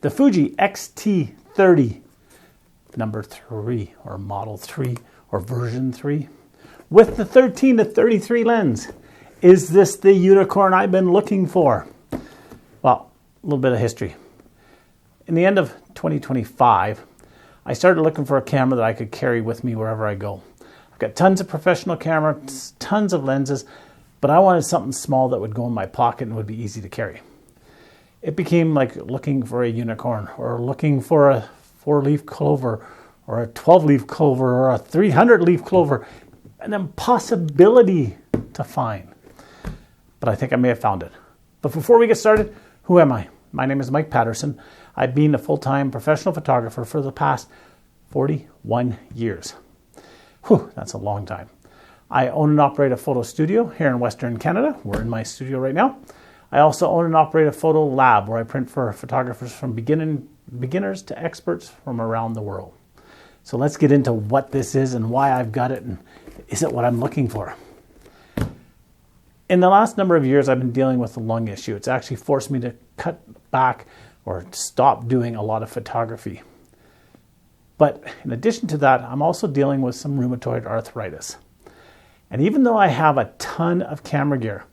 the Fuji X-T30 number 3 or model 3 or version 3 with the 13 to 33 lens. Is this the unicorn I've been looking for? Well, a little bit of history. In the end of 2025, I started looking for a camera that I could carry with me wherever I go. I've got tons of professional cameras, tons of lenses, but I wanted something small that would go in my pocket and would be easy to carry. It became like looking for a unicorn or looking for a 4-leaf clover or a 12-leaf clover or a 300-leaf clover, an impossibility to find. But I think I may have found it. But before we get started, who am I? My name is Mike Patterson. I've been a full-time professional photographer for the past 41 years. Whew, that's a long time. I own and operate a photo studio here in Western Canada. We're in my studio right now. I also own and operate a photo lab where I print for photographers from beginners to experts from around the world. So let's get into what this is and why I've got it and is it what I'm looking for. In the last number of years, I've been dealing with the lung issue. It's actually forced me to cut back or stop doing a lot of photography. But in addition to that, I'm also dealing with some rheumatoid arthritis. And even though I have a ton of camera gear,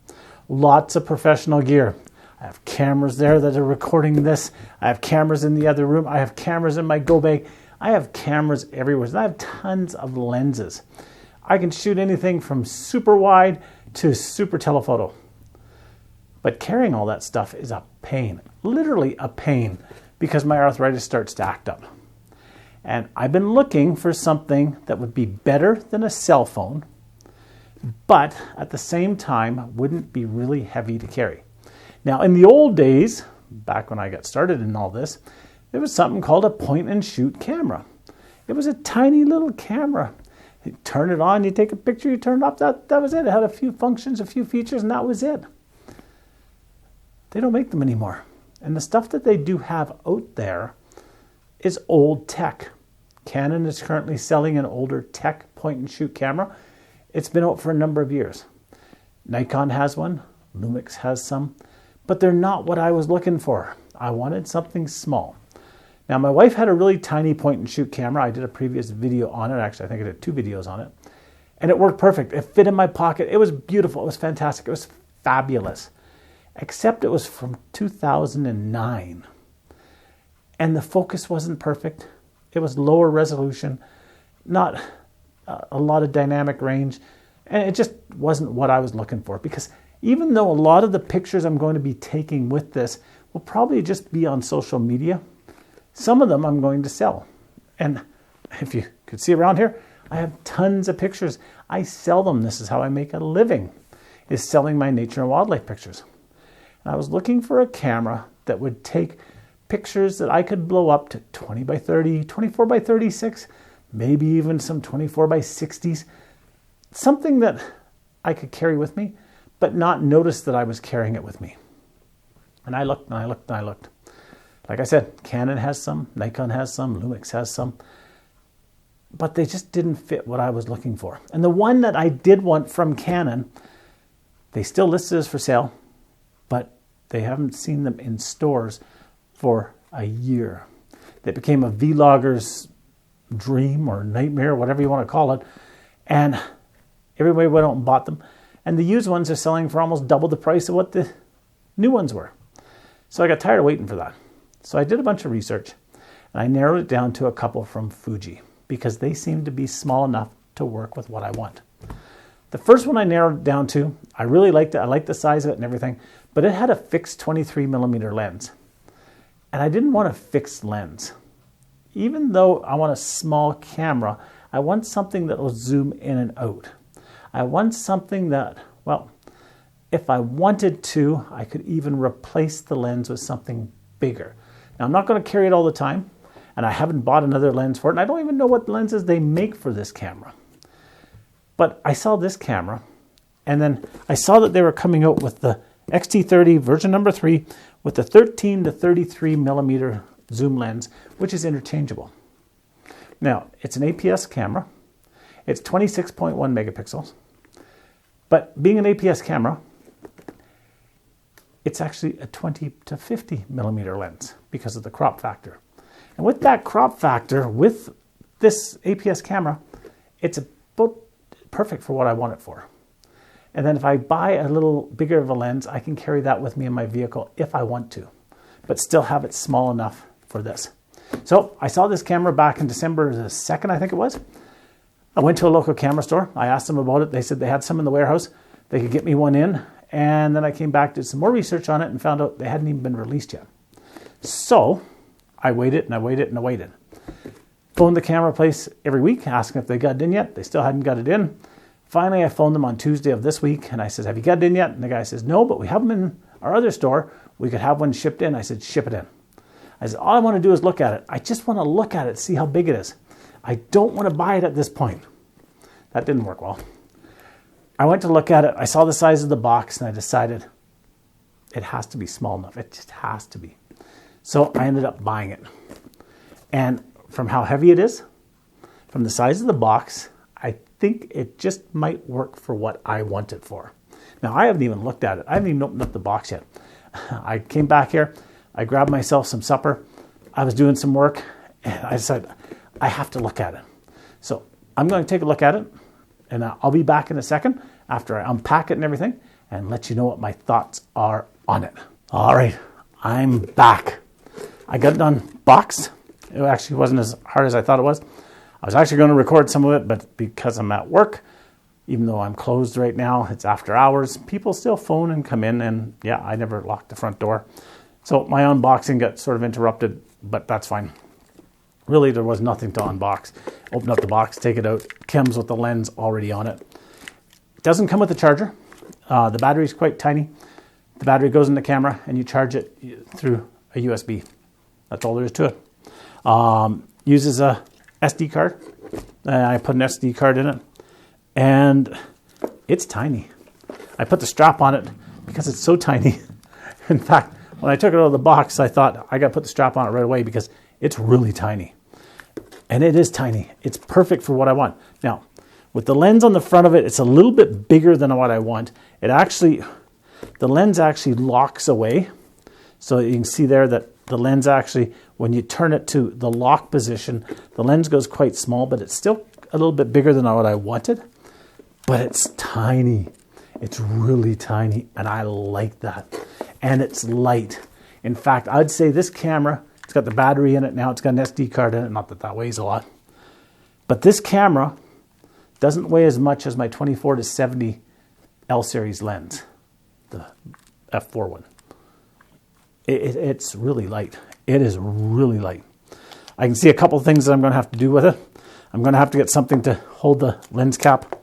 lots of professional gear, I have cameras there that are recording this, I have cameras in the other room, I have cameras in my go bag, I have cameras everywhere, and I have tons of lenses. I can shoot anything from super wide to super telephoto. But carrying all that stuff is a pain, literally a pain, because my arthritis starts to act up. And I've been looking for something that would be better than a cell phone, but at the same time wouldn't be really heavy to carry. Now, in the old days, back when I got started in all this, there was something called a point and shoot camera. It was a tiny little camera. You turn it on, you take a picture, you turn it off, that was it. It had a few functions, a few features, and that was it. They don't make them anymore. And the stuff that they do have out there is old tech. Canon is currently selling an older tech point and shoot camera. It's been out for a number of years. Nikon has one, Lumix has some, but they're not what I was looking for. I wanted something small. Now, my wife had a really tiny point and shoot camera. I did a previous video on it. Actually, I think I did 2 videos on it. And it worked perfect. It fit in my pocket. It was beautiful. It was fantastic. It was fabulous. Except it was from 2009. And the focus wasn't perfect. It was lower resolution, not a lot of dynamic range, and it just wasn't what I was looking for, because even though a lot of the pictures I'm going to be taking with this will probably just be on social media, some of them I'm going to sell. And if you could see around here, I have tons of pictures. I sell them. This is how I make a living, is selling my nature and wildlife pictures. And I was looking for a camera that would take pictures that I could blow up to 20 by 30, 24 by 36, maybe even some 24 by 60s, something that I could carry with me, but not notice that I was carrying it with me. And I looked and I looked and I looked. Like I said, Canon has some, Nikon has some, Lumix has some, but they just didn't fit what I was looking for. And the one that I did want from Canon, they still listed as for sale, but they haven't seen them in stores for a year. They became a vlogger's dream or nightmare, whatever you want to call it. And everybody went out and bought them. And the used ones are selling for almost double the price of what the new ones were. So I got tired of waiting for that. So I did a bunch of research and I narrowed it down to a couple from Fuji because they seem to be small enough to work with what I want. The first one I narrowed it down to, I really liked it. I liked the size of it and everything, but it had a fixed 23mm lens. And I didn't want a fixed lens. Even though I want a small camera, I want something that will zoom in and out. I want something that, well, if I wanted to, I could even replace the lens with something bigger. Now, I'm not going to carry it all the time, and I haven't bought another lens for it, and I don't even know what lenses they make for this camera. But I saw this camera, and then I saw that they were coming out with the X-T30 version number 3 with the 13 to 33mm zoom lens, which is interchangeable. Now, it's an APS camera. It's 26.1 megapixels. But being an APS camera, it's actually a 20 to 50mm lens. because of the crop factor. And with that crop factor, with this APS camera, it's about perfect for what I want it for. And then if I buy a little bigger of a lens, I can carry that with me in my vehicle if I want to, but still have it small enough for this. So I saw this camera back in December the 2nd, I think it was. I went to a local camera store. I asked them about it. They said they had some in the warehouse. They could get me one in. And then I came back, did some more research on it, and found out they hadn't even been released yet. So I waited and I waited and I waited. Phoned the camera place every week, asking if they got it in yet. They still hadn't got it in. Finally, I phoned them on Tuesday of this week, and I said, have you got it in yet? And the guy says, no, but we have them in our other store. We could have one shipped in. I said, ship it in. I said, all I want to do is look at it. I just want to look at it, see how big it is. I don't want to buy it at this point. That didn't work well. I went to look at it. I saw the size of the box, and I decided it has to be small enough. It just has to be. So I ended up buying it. And from how heavy it is, from the size of the box, I think it just might work for what I want it for. Now, I haven't even looked at it. I haven't even opened up the box yet. I came back here. I grabbed myself some supper. I was doing some work, and I decided I have to look at it. So I'm going to take a look at it, and I'll be back in a second after I unpack it and everything and let you know what my thoughts are on it. All right, I'm back. I got it unboxed. It actually wasn't as hard as I thought it was. I was actually going to record some of it, but because I'm at work, even though I'm closed right now, it's after hours, people still phone and come in, and yeah, I never locked the front door. So my unboxing got sort of interrupted, but that's fine. Really, there was nothing to unbox. Open up the box, take it out. Comes with the lens already on it. It doesn't come with a charger. The battery is quite tiny. The battery goes in the camera, and you charge it through a USB. That's all there is to it. Uses a SD card. I put an SD card in it, and it's tiny. I put the strap on it because it's so tiny. In fact, when I took it out of the box, I thought I got to put the strap on it right away because it's really tiny. And it is tiny. It's perfect for what I want. Now, with the lens on the front of it, it's a little bit bigger than what I want. The lens actually locks away. So you can see there that the lens actually, when you turn it to the lock position, the lens goes quite small, but it's still a little bit bigger than what I wanted. But it's tiny. It's really tiny, and I like that. And it's light. In fact, I'd say this camera, it's got the battery in it now, it's got an SD card in it, not that that weighs a lot. But this camera doesn't weigh as much as my 24-70 L series lens, the f4 one. It's really light. It is really light. I can see a couple things that I'm going to have to do with it. I'm going to have to get something to hold the lens cap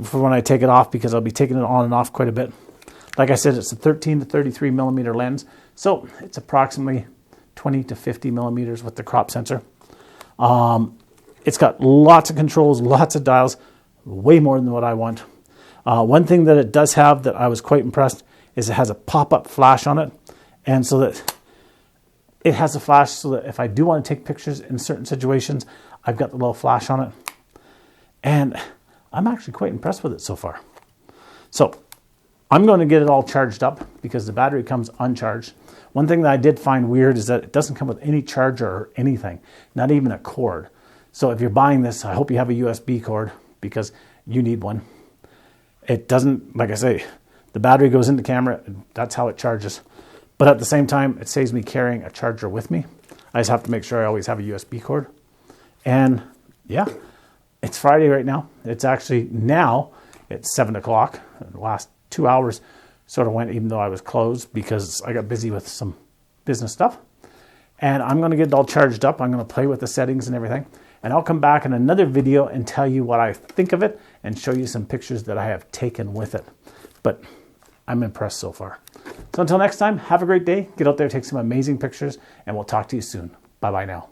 for when I take it off, because I'll be taking it on and off quite a bit. Like I said, it's a 13 to 33 millimeter lens, so it's approximately 20 to 50 millimeters with the crop sensor. It's got lots of controls, lots of dials, way more than what I want. One thing that it does have that I was quite impressed is it has a pop-up flash on it, and so that it has a flash so that if I do want to take pictures in certain situations, I've got the little flash on it. And I'm actually quite impressed with it so far. So I'm going to get it all charged up because the battery comes uncharged. One thing that I did find weird is that it doesn't come with any charger or anything, not even a cord. So if you're buying this, I hope you have a USB cord because you need one. It doesn't, like I say, the battery goes in the camera, and that's how it charges. But at the same time, it saves me carrying a charger with me. I just have to make sure I always have a USB cord. And yeah, it's Friday right now. It's actually now, it's 7 o'clock. The last 2 hours sort of went even though I was closed because I got busy with some business stuff. And I'm going to get it all charged up. I'm going to play with the settings and everything. And I'll come back in another video and tell you what I think of it and show you some pictures that I have taken with it. But I'm impressed so far. So until next time, have a great day. Get out there, take some amazing pictures, and we'll talk to you soon. Bye-bye now.